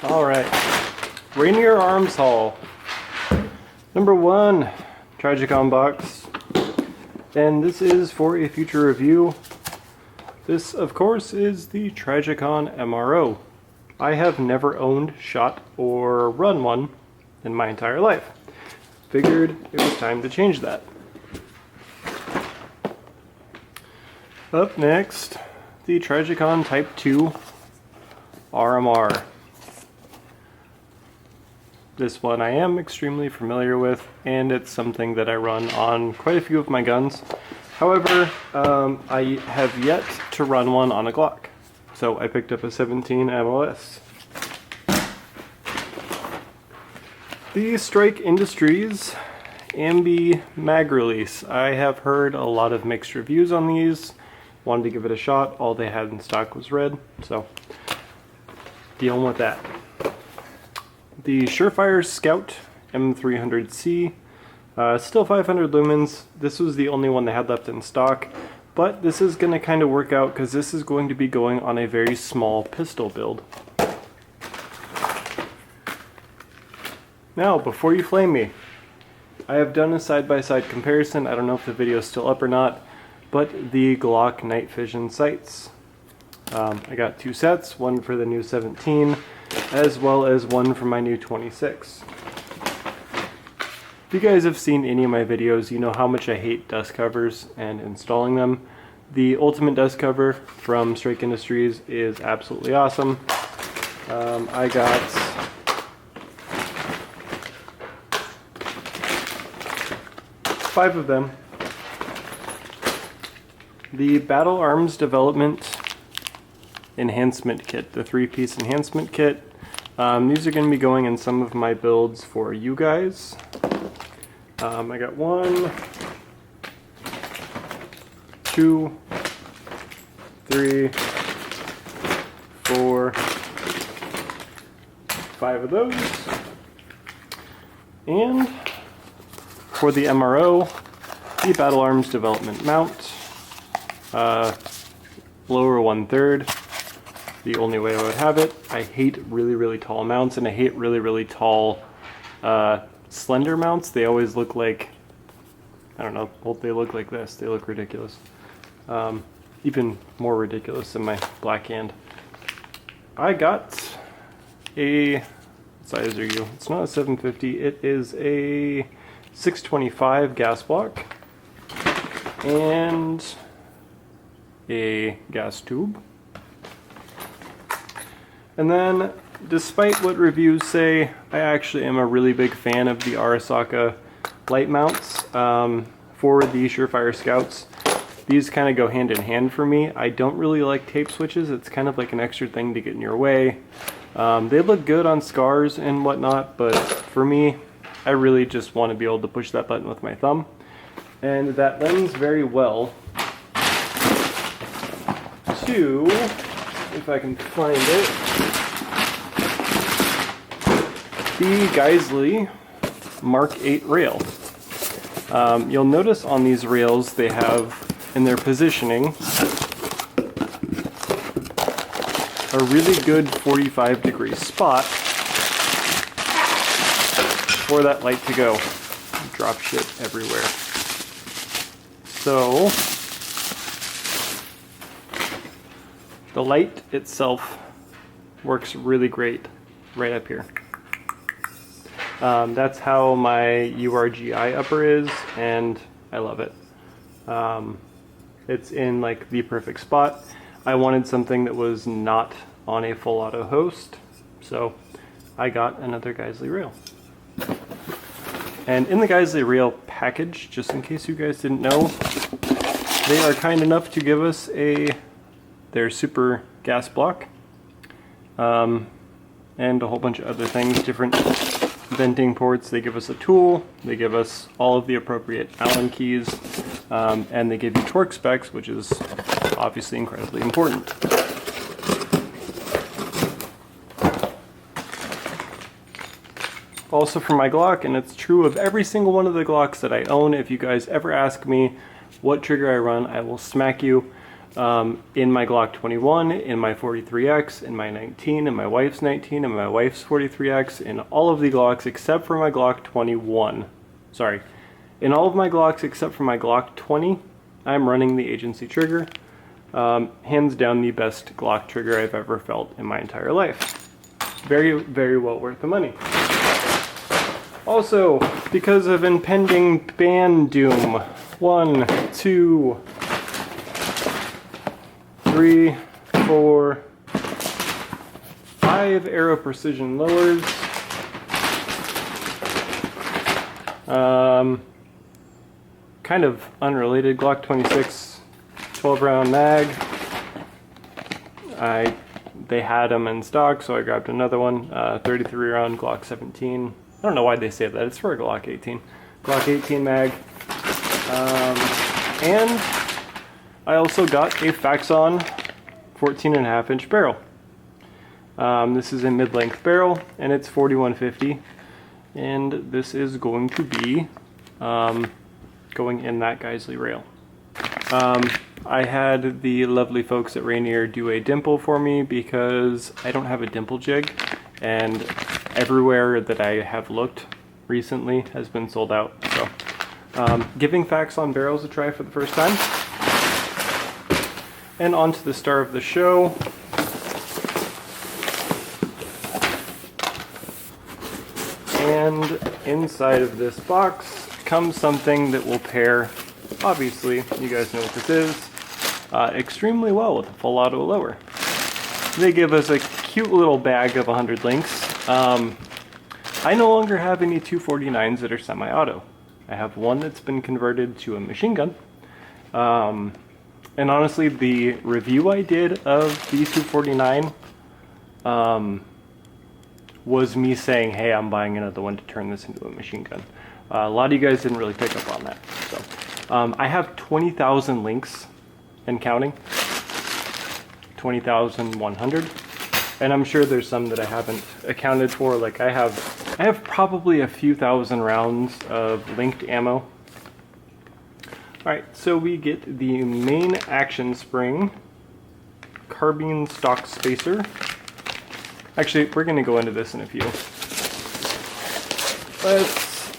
Alright, Rainier Arms Haul. Number 1, Tragicon box. And this is for a future review. This, of course, is the Tragicon MRO. I have never owned, shot, or run one in my entire life. Figured it was time to change that. Up next, the Tragicon Type 2 RMR. This one I am extremely familiar with, and it's something that I run on quite a few of my guns. However, I have yet to run one on a Glock. So I picked up a 17 MOS. The Strike Industries Ambi mag release. I have heard a lot of mixed reviews on these. Wanted to give it a shot. All they had in stock was red, so dealing with that. The Surefire Scout M300C, still 500 lumens. This was the only one they had left in stock, but this is going to kind of work out because this is going to be going on a very small pistol build. Now, before you flame me, I have done a side-by-side comparison. I don't know if the video is still up or not, but the Glock night vision sights. I got 2 sets, one for the new 17, as well as one for my new 26. If you guys have seen any of my videos, you know how much I hate dust covers and installing them. The Ultimate Dust Cover from Strike Industries is absolutely awesome. I got five of them. The Battle Arms Development Enhancement Kit, the 3-piece enhancement kit. These are going to be going in some of my builds for you guys. I got 1, 2, 3, 4, 5 of those. And for the MRO, the Battle Arms Development Mount. Lower 1/3. The only way I would have it. I hate really tall mounts, and I hate really tall slender mounts. They always look like, I don't know, well, they look like this. They look ridiculous. Even more ridiculous than my black hand. I got a, what size are you? It's not a 750, it is a 625 gas block and a gas tube. And then, despite what reviews say, I actually am a really big fan of the Arasaka light mounts for the Surefire Scouts. These kind of go hand in hand for me. I don't really like tape switches. It's kind of like an extra thing to get in your way. They look good on scars and whatnot, but for me, I really just want to be able to push that button with my thumb. And that lends very well to, if I can find it, the Geissele Mark 8 rail. You'll notice on these rails they have, in their positioning, a really good 45-degree spot for that light to go. Drop shit everywhere. So, the light itself works really great right up here. That's how my URGI upper is, and I love it. It's in like the perfect spot. I wanted something that was not on a full auto host, so I got another Geissele rail. And in the Geissele rail package, just in case you guys didn't know, they are kind enough to give us their super gas block, and a whole bunch of other things, different venting ports. They give us a tool, they give us all of the appropriate Allen keys, and they give you torque specs, which is obviously incredibly important. Also for my Glock, and it's true of every single one of the Glocks that I own, if you guys ever ask me what trigger I run, I will smack you. in my Glock 21, in my 43X, in my 19, in my wife's 19, in my wife's 43X, in all of the Glocks except for my Glock 21. Sorry. In all of my Glocks except for my Glock 20, I'm running the agency trigger. Hands down the best Glock trigger I've ever felt in my entire life. Very, very well worth the money. Also, because of impending ban doom, 1, 2, 3, 4, 5 Aero Precision lowers. Kind of unrelated, Glock 26 12 round mag. They had them in stock, so I grabbed another one. 33 round Glock 17. I don't know why they say that. It's for a Glock 18. Glock 18 mag. And I also got a Faxon 14.5 inch barrel. This is a mid-length barrel, and it's 4150. And this is going to be going in that Geisley rail. I had the lovely folks at Rainier do a dimple for me because I don't have a dimple jig, and everywhere that I have looked recently has been sold out. So giving Faxon barrels a try for the first time. And on to the star of the show. And inside of this box comes something that will pair, obviously, you guys know what this is, extremely well with a full auto lower. They give us a cute little bag of 100 links. I no longer have any 249s that are semi-auto. I have one that's been converted to a machine gun. And honestly, the review I did of the 249 was me saying, hey, I'm buying another one to turn this into a machine gun. A lot of you guys didn't really pick up on that. So I have 20,000 links and counting. 20,100. And I'm sure there's some that I haven't accounted for. Like I have probably a few thousand rounds of linked ammo. Alright, so we get the main action spring carbine stock spacer. Actually, we're going to go into this in a few. Let's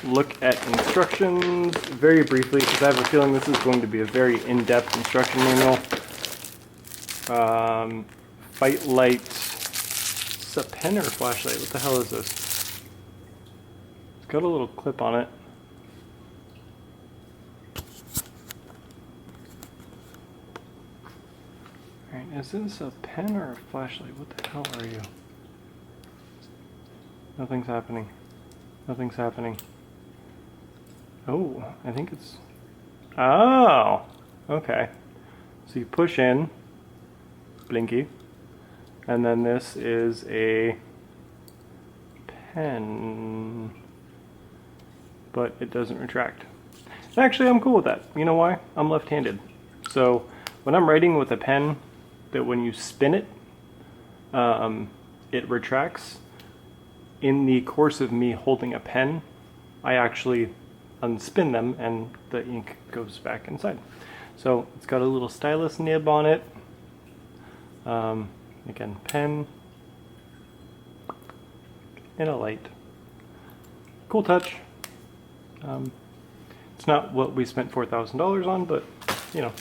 look at instructions very briefly, because I have a feeling this is going to be a very in-depth instruction manual. Fightlite. Is this a pen or a flashlight? What the hell is this? It's got a little clip on it. Alright, is this a pen or a flashlight? What the hell are you? Nothing's happening. Nothing's happening. Oh, I think it's... Oh! Okay. So you push in, blinky, and then this is a pen, but it doesn't retract. And actually, I'm cool with that. You know why? I'm left-handed. So when I'm writing with a pen, that when you spin it, it retracts. In the course of me holding a pen, I actually unspin them and the ink goes back inside. So it's got a little stylus nib on it. Again, pen and a light. Cool touch. It's not what we spent $4,000 on, but you know.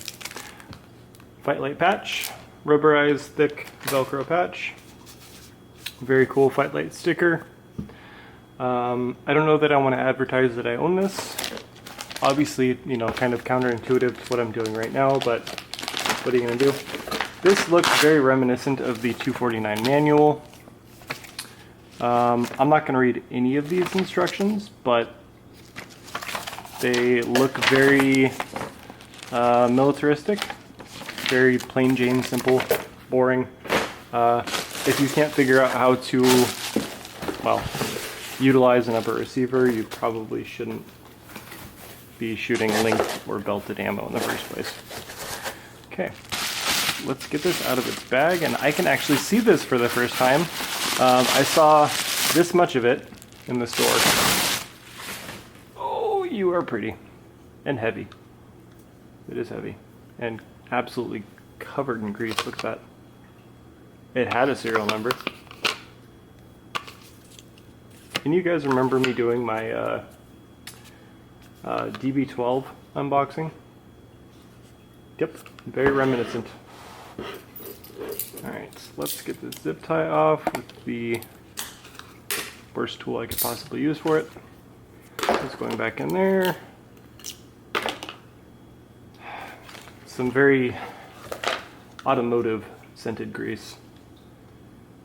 Fightlite patch, rubberized thick Velcro patch. Very cool Fightlite sticker. I don't know that I want to advertise that I own this. Obviously, you know, kind of counterintuitive to what I'm doing right now, but what are you going to do? This looks very reminiscent of the 249 manual. I'm not going to read any of these instructions, but they look very militaristic. Very plain Jane, simple, boring. If you can't figure out how to, well, utilize an upper receiver, you probably shouldn't be shooting linked or belted ammo in the first place. Okay, let's get this out of its bag, and I can actually see this for the first time. I saw this much of it in the store. Oh, you are pretty. And heavy. It is heavy. And absolutely covered in grease. Look at that. It had a serial number. Can you guys remember me doing my DB12 unboxing? Yep, very reminiscent. Alright, so let's get the zip tie off with the worst tool I could possibly use for it. It's going back in there. Some very automotive scented grease.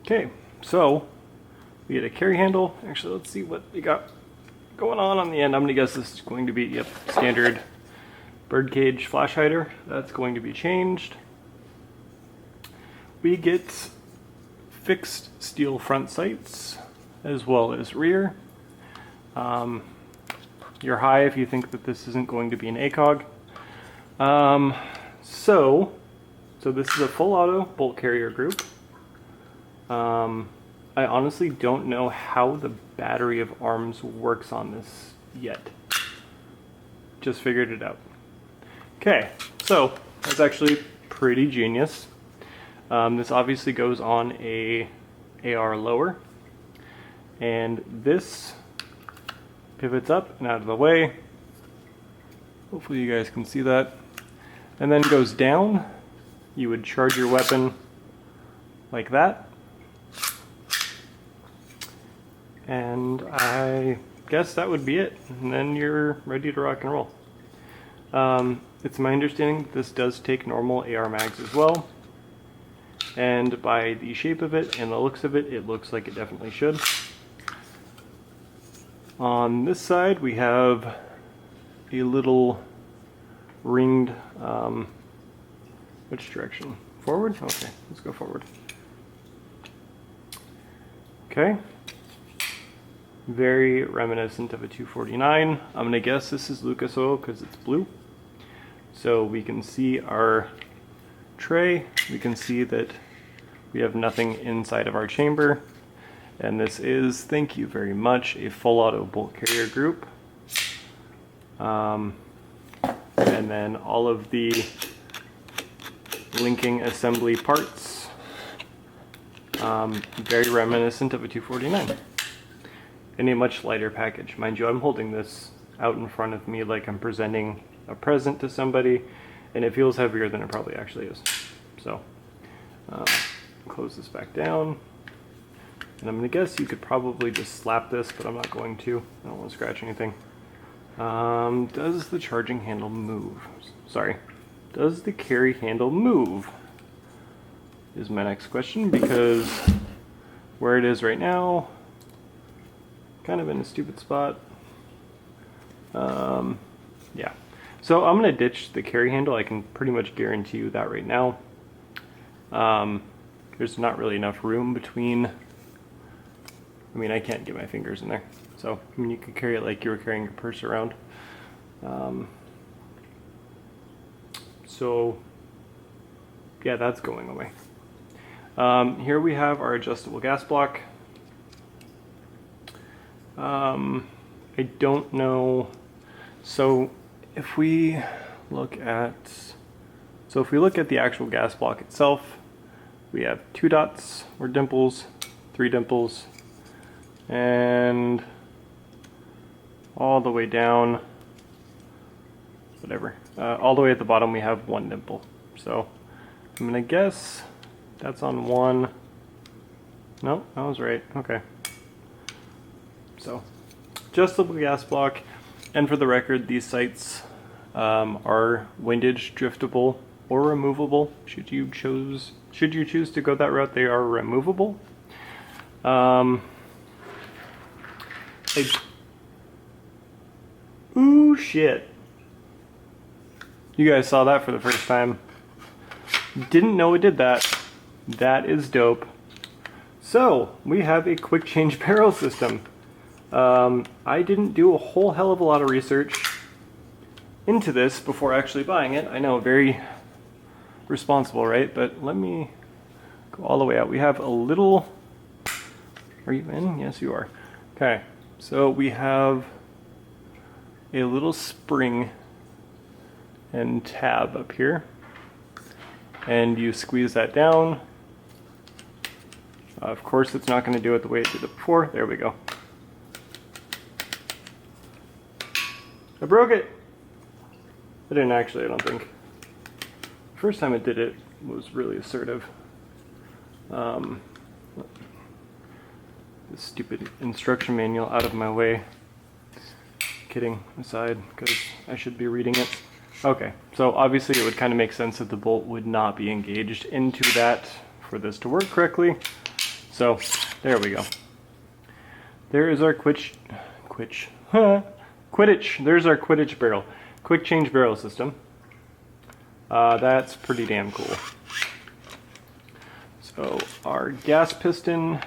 Okay, so we get a carry handle. Actually, let's see what we got going on the end. I'm gonna guess this is going to be, yep, standard birdcage flash hider. That's going to be changed. We get fixed steel front sights as well as rear. You're high if you think that this isn't going to be an ACOG. So this is a full auto bolt carrier group. I honestly don't know how the battery of arms works on this yet. Just figured it out. Okay, so that's actually pretty genius. This obviously goes on a AR lower, and this pivots up and out of the way. Hopefully you guys can see that. And then goes down. You would charge your weapon like that. And I guess that would be it. And then you're ready to rock and roll. It's my understanding that this does take normal AR mags as well. And by the shape of it and the looks of it, it looks like it definitely should. On this side, we have a little ringed, which direction? Forward? Okay, let's go forward. Okay. Very reminiscent of a 249. I'm gonna guess this is Lucas oil because it's blue. So we can see our tray. We can see that we have nothing inside of our chamber. And this is, thank you very much, a full auto bolt carrier group. And then all of the linking assembly parts, very reminiscent of a 249. In a much lighter package. Mind you, I'm holding this out in front of me like I'm presenting a present to somebody, and it feels heavier than it probably actually is. So, close this back down. And I'm gonna guess you could probably just slap this, but I'm not going to. I don't want to scratch anything. Does the charging handle move? Sorry. Does the carry handle move? Is my next question, because where it is right now, kind of in a stupid spot. Yeah. So I'm gonna ditch the carry handle. I can pretty much guarantee you that right now. There's not really enough room between. I mean, I can't get my fingers in there. So, I mean, you could carry it like you were carrying your purse around. So, yeah, that's going away. Here we have our adjustable gas block. I don't know. So, if we look at the actual gas block itself, we have 2 dots or dimples, 3 dimples, and all the way down, whatever, all the way at the bottom we have 1 dimple. So I'm gonna guess that's on 1. No, I was right. Okay. So adjustable gas block, and for the record, these sights are windage driftable or removable. Should you choose to go that route, they are removable. Ooh, shit. You guys saw that for the first time. Didn't know it did that. That is dope. So, we have a quick change barrel system. I didn't do a whole hell of a lot of research into this before actually buying it. I know, very responsible, right? But let me go all the way out. We have a little... Are you in? Yes, you are. Okay. So we have a little spring and tab up here. and you squeeze that down. Of course, it's not going to do it the way it did it before. There we go. I broke it! I didn't actually, I don't think. The first time it did it was really assertive. This stupid instruction manual out of my way. Kidding aside, because I should be reading it. Okay, so obviously it would kind of make sense that the bolt would not be engaged into that for this to work correctly. So, there we go. There is our Quidditch. There's our Quidditch barrel. Quick change barrel system. That's pretty damn cool. So, our gas piston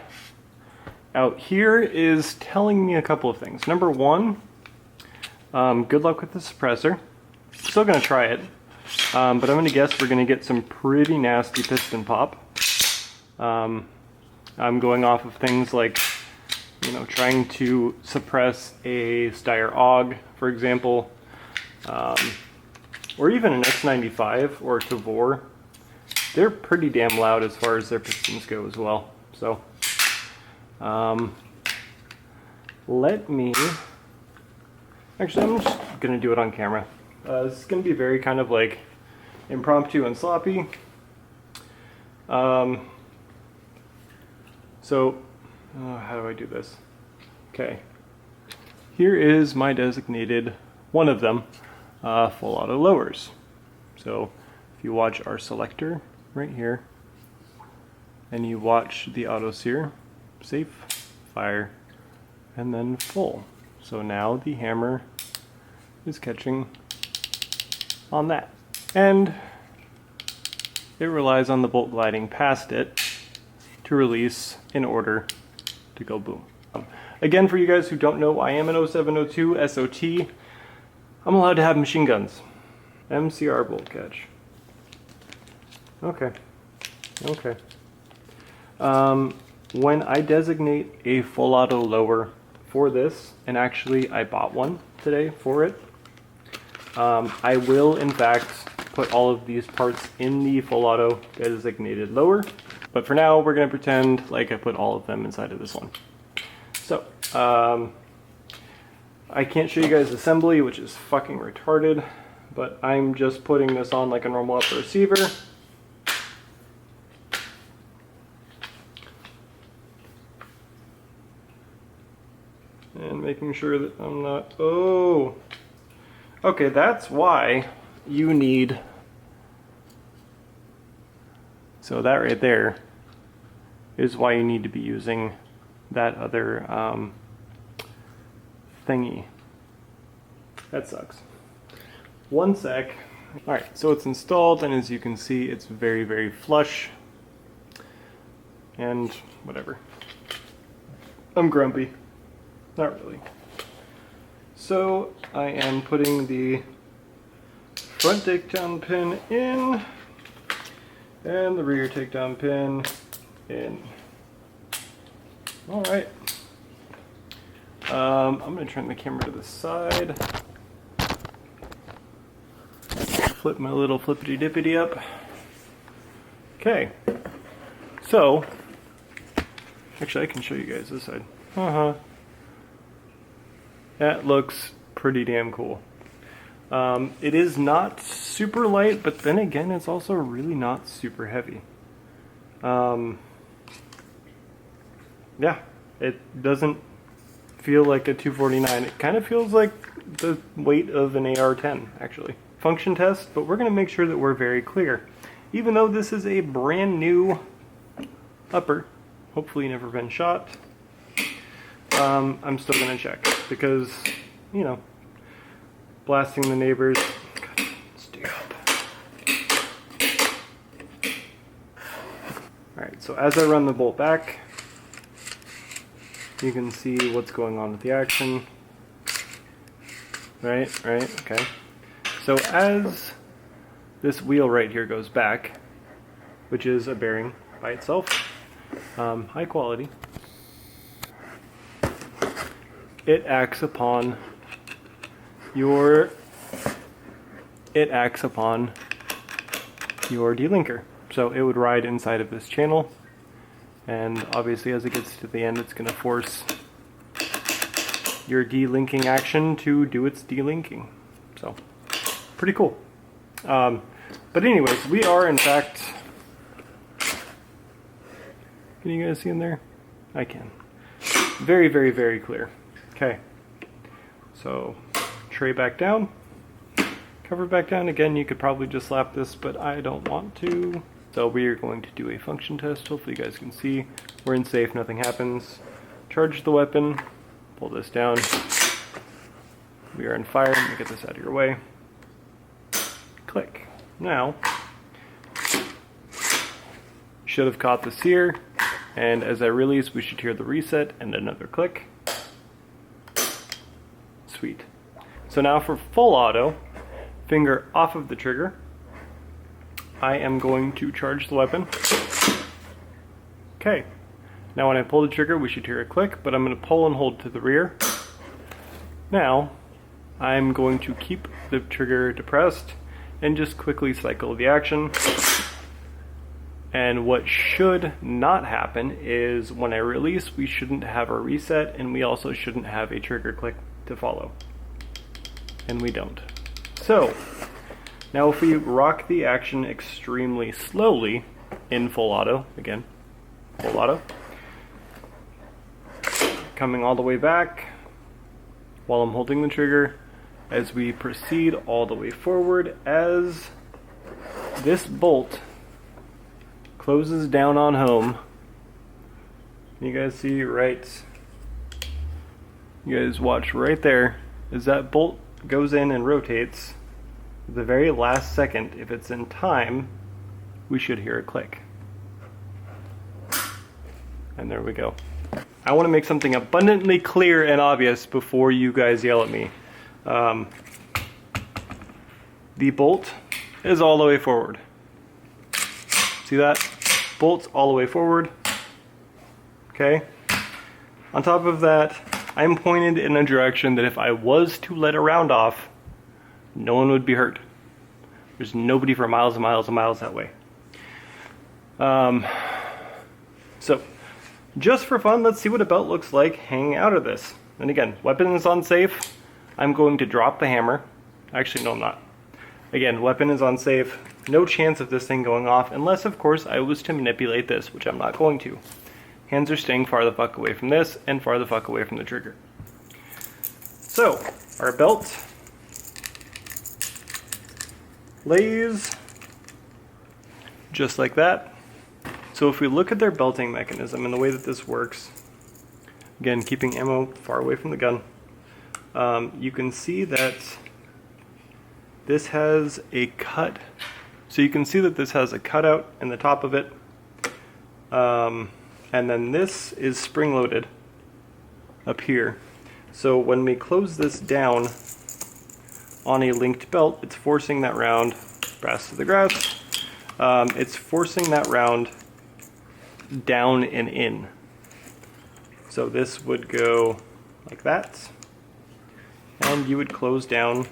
out here is telling me a couple of things. Number one, good luck with the suppressor. Still gonna try it, but I'm gonna guess we're gonna get some pretty nasty piston pop. I'm going off of things like, you know, trying to suppress a Steyr AUG, for example, or even an X95 or Tavor. They're pretty damn loud as far as their pistons go as well. So, let me, actually I'm just gonna do it on camera. This is gonna be very kind of like impromptu and sloppy. So, how do I do this? Okay, here is my designated, one of them, full auto lowers. So, if you watch our selector right here, and you watch the auto sear, safe, fire, and then full. So now the hammer is catching on that. And it relies on the bolt gliding past it to release in order to go boom. Again, for you guys who don't know, I am an 0702 SOT. I'm allowed to have machine guns. MCR bolt catch. Okay. Okay. When I designate a full auto lower for this, and actually I bought one today for it, I will in fact put all of these parts in the full auto designated lower, but for now we're going to pretend like I put all of them inside of this one. So, I can't show you guys assembly, which is fucking retarded, but I'm just putting this on like a normal upper receiver. And making sure that I'm not, oh, okay, that's why you need, so that right there is why you need to be using that other thingy. That sucks. One sec. Alright, so it's installed, and as you can see, it's very, very flush. And whatever. I'm grumpy. Not really. So I am putting the front takedown pin in and the rear takedown pin in. Alright. I'm going to turn the camera to the side. Flip my little flippity dippity up. Okay. So, actually I can show you guys this side. That looks pretty damn cool. It is not super light, but then again, it's also really not super heavy. Yeah, it doesn't feel like a 249. It kind of feels like the weight of an AR-10, actually. Function test, but we're going to make sure that we're very clear. Even though this is a brand new upper, hopefully never been shot, I'm still going to check, because, you know, blasting the neighbors. God, stay up. Alright, so as I run the bolt back, you can see what's going on with the action. Right, okay. So as this wheel right here goes back, which is a bearing by itself, high quality, it acts upon your delinker. So it would ride inside of this channel, and obviously as it gets to the end, it's going to force your delinking action to do its delinking. So, pretty cool. But anyways, we are in fact... Can you guys see in there? I can. Very, very, very clear. Okay. So, tray back down. Cover back down. Again, you could probably just slap this, but I don't want to. So we are going to do a function test. Hopefully you guys can see. We're in safe, nothing happens. Charge the weapon. Pull this down. We are in fire. Let me get this out of your way. Click. Now, should have caught the sear, and as I release, we should hear the reset and another click. Sweet. So now for full auto, finger off of the trigger, I am going to charge the weapon. Okay. Now when I pull the trigger, we should hear a click, but I'm going to pull and hold to the rear. Now, I'm going to keep the trigger depressed and just quickly cycle the action. And what should not happen is when I release, we shouldn't have a reset, and we also shouldn't have a trigger click to follow. And we don't. So, now if we rock the action extremely slowly in full auto, again, full auto, coming all the way back while I'm holding the trigger, as we proceed all the way forward, as this bolt closes down on home. You guys see right, you guys watch right there, as that bolt goes in and rotates. The very last second, if it's in time, we should hear a click. And there we go. I want to make something abundantly clear and obvious before you guys yell at me. The bolt is all the way forward. See that? Bolt's all the way forward. Okay? On top of that, I'm pointed in a direction that if I was to let a round off, no one would be hurt. There's nobody for miles and miles and miles that way. So, just for fun, let's see what a belt looks like hanging out of this. And again, weapon is unsafe. I'm going to drop the hammer. Actually, no, I'm not. Again, weapon is unsafe. No chance of this thing going off, unless, of course, I was to manipulate this, which I'm not going to. Hands are staying far the fuck away from this, and far the fuck away from the trigger. So, our belt lays just like that. So if we look at their belting mechanism and the way that this works, again, keeping ammo far away from the gun, you can see that this has a cut. So you can see that this has a cutout in the top of it. And then this is spring-loaded up here. So when we close this down on a linked belt, it's forcing that round, brass to the grass, it's forcing that round down and in. So this would go like that, and you would close down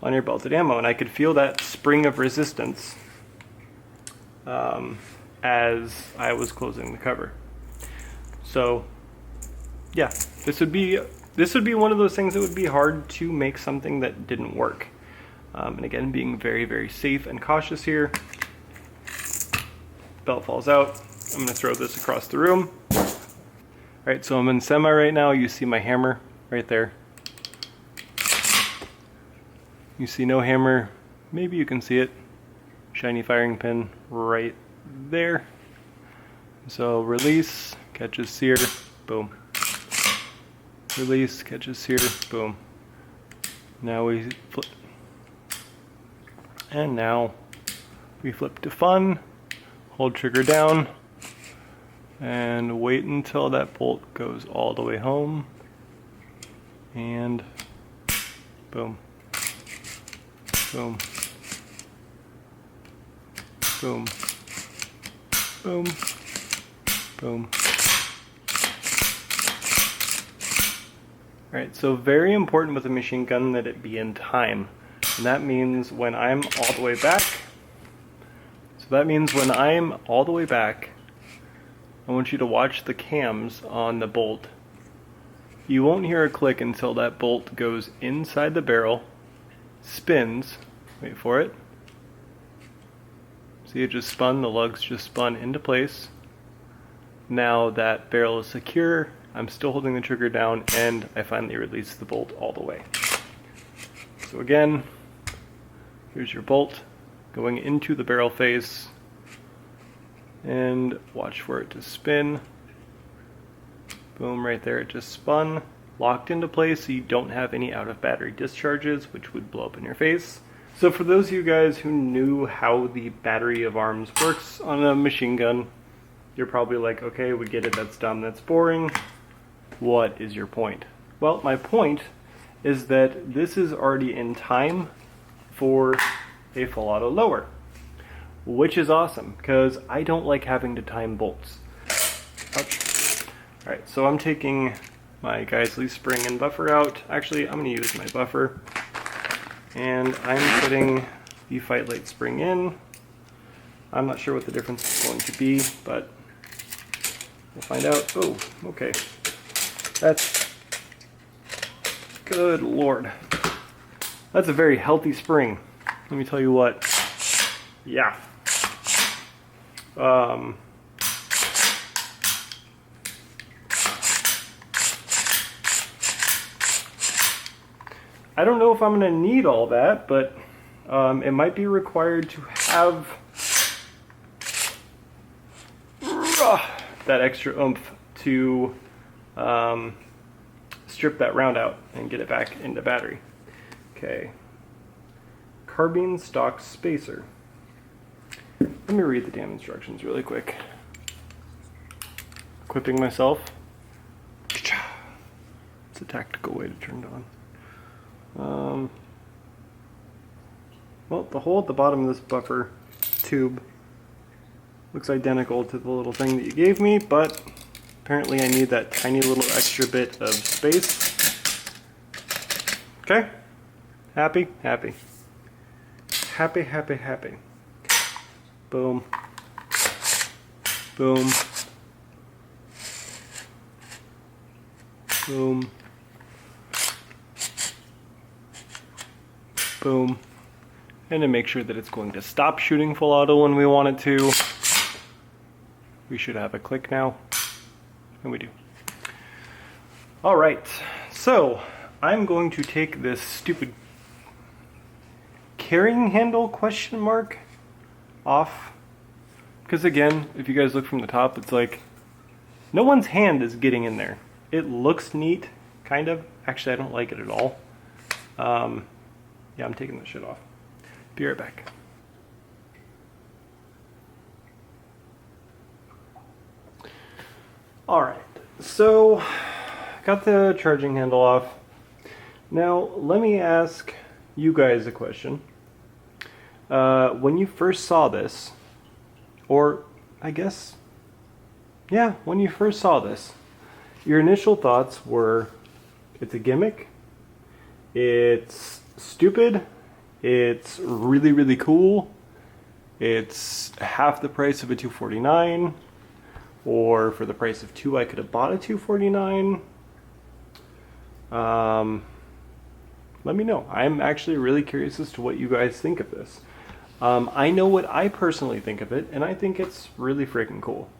on your belted ammo, and I could feel that spring of resistance as I was closing the cover. So yeah, this would be one of those things that would be hard to make something that didn't work. And again, being very, very safe and cautious here. Belt falls out. I'm going to throw this across the room. Alright, so I'm in semi right now. You see my hammer right there. You see no hammer. Maybe you can see it. Shiny firing pin right there. So release, catches sear, boom. Release, catches sear, boom. Now we flip. And now we flip to fun, hold trigger down, and wait until that bolt goes all the way home. And boom. Boom. Boom. Boom. Boom. Alright, so very important with a machine gun that it be in time. And that means when I'm all the way back, so that means when I'm all the way back, I want you to watch the cams on the bolt. You won't hear a click until that bolt goes inside the barrel, spins, wait for it. See, it just spun, the lugs just spun into place. Now that barrel is secure, I'm still holding the trigger down, and I finally release the bolt all the way. So again, here's your bolt going into the barrel face, and watch for it to spin. Boom, right there, it just spun, locked into place so you don't have any out of battery discharges, which would blow up in your face. So for those of you guys who knew how the battery of arms works on a machine gun, you're probably like, okay, we get it, that's dumb, that's boring. What is your point? Well, my point is that this is already in time for a full auto lower, which is awesome because I don't like having to time bolts. Ouch. Alright, so I'm taking my Geisley spring and buffer out. Actually, I'm going to use my buffer. And I'm putting the Fightlite spring in. I'm not sure what the difference is going to be, but we'll find out. Oh, okay. That's... Good Lord. That's a very healthy spring. Let me tell you what. Yeah. I don't know if I'm going to need all that, but it might be required to have that extra oomph to strip that round out and get it back into battery. Okay. Carbine stock spacer. Let me read the damn instructions really quick. Equipping myself. It's a tactical way to turn it on. Well, the hole at the bottom of this buffer tube looks identical to the little thing that you gave me, but apparently I need that tiny little extra bit of space. Okay? Happy? Happy. Happy, happy, happy. Boom. Boom. Boom. Boom. And to make sure that it's going to stop shooting full auto when we want it to, we should have a click now. And we do. Alright, so I'm going to take this stupid carrying handle question mark off. Because again, if you guys look from the top, it's like no one's hand is getting in there. It looks neat, kind of. Actually, I don't like it at all. Yeah, I'm taking this shit off. Be right back. Alright, so got the charging handle off. Now, let me ask you guys a question. When you first saw this, or I guess, yeah, when you first saw this, your initial thoughts were, it's a gimmick, it's stupid, it's really, really cool, it's half the price of a 249, or for the price of 2 I could have bought a 249. Let me know. I'm actually really curious as to what you guys think of this. I know what I personally think of it, and I think it's really freaking cool.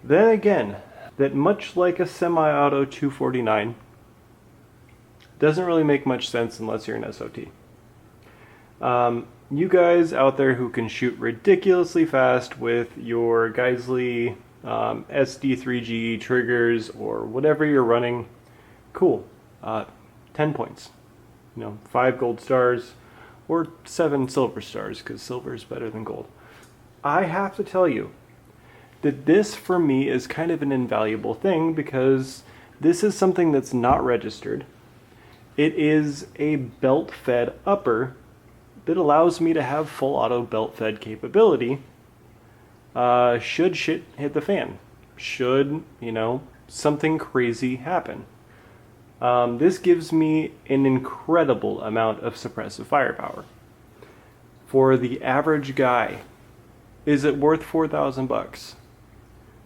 Then again, that much like a semi-auto 249, doesn't really make much sense unless you're an SOT. You guys out there who can shoot ridiculously fast with your Geisley SD3G triggers or whatever you're running, cool. 10 points. 5 gold stars or 7 silver stars, because silver is better than gold. I have to tell you that this for me is kind of an invaluable thing, because this is something that's not registered. It is a belt-fed upper that allows me to have full auto belt-fed capability should shit hit the fan. Should, something crazy happen. This gives me an incredible amount of suppressive firepower. For the average guy Is it worth 4,000 bucks?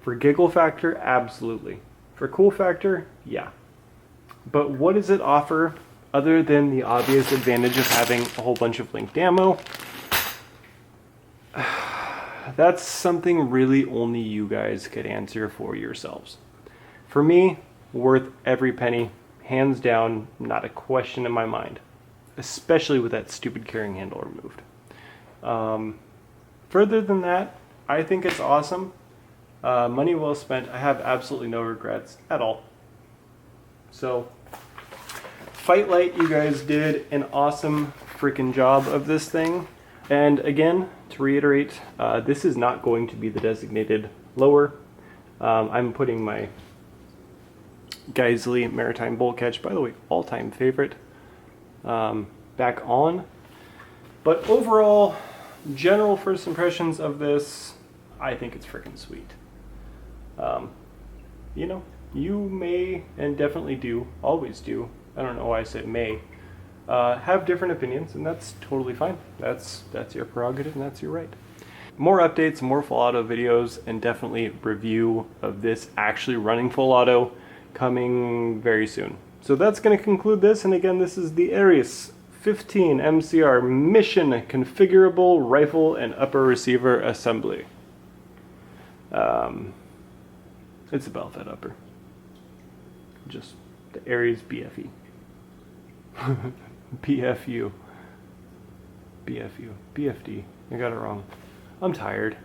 For giggle factor, absolutely. For cool factor, yeah. But what does it offer other than the obvious advantage of having a whole bunch of linked ammo? That's something really only you guys could answer for yourselves. For me, worth every penny, hands down, not a question in my mind. Especially with that stupid carrying handle removed. Further than that, I think it's awesome. Money well spent. I have absolutely no regrets at all. So, Fightlite, you guys did an awesome freaking job of this thing. And again, to reiterate, this is not going to be the designated lower. I'm putting my Geisley Maritime Bolt Catch, by the way, all-time favorite, back on. But overall, general first impressions of this, I think it's freaking sweet. You know, you may, and definitely do, always do, I don't know why I said may, have different opinions, and that's totally fine. That's your prerogative, and that's your right. More updates, more full auto videos, and definitely review of this actually running full auto coming very soon. So that's going to conclude this, and again, this is the Ares 15 MCR Mission Configurable Rifle and Upper Receiver Assembly. It's a bell fed upper. Just the Ares BFE. BFU. BFD. I got it wrong. I'm tired.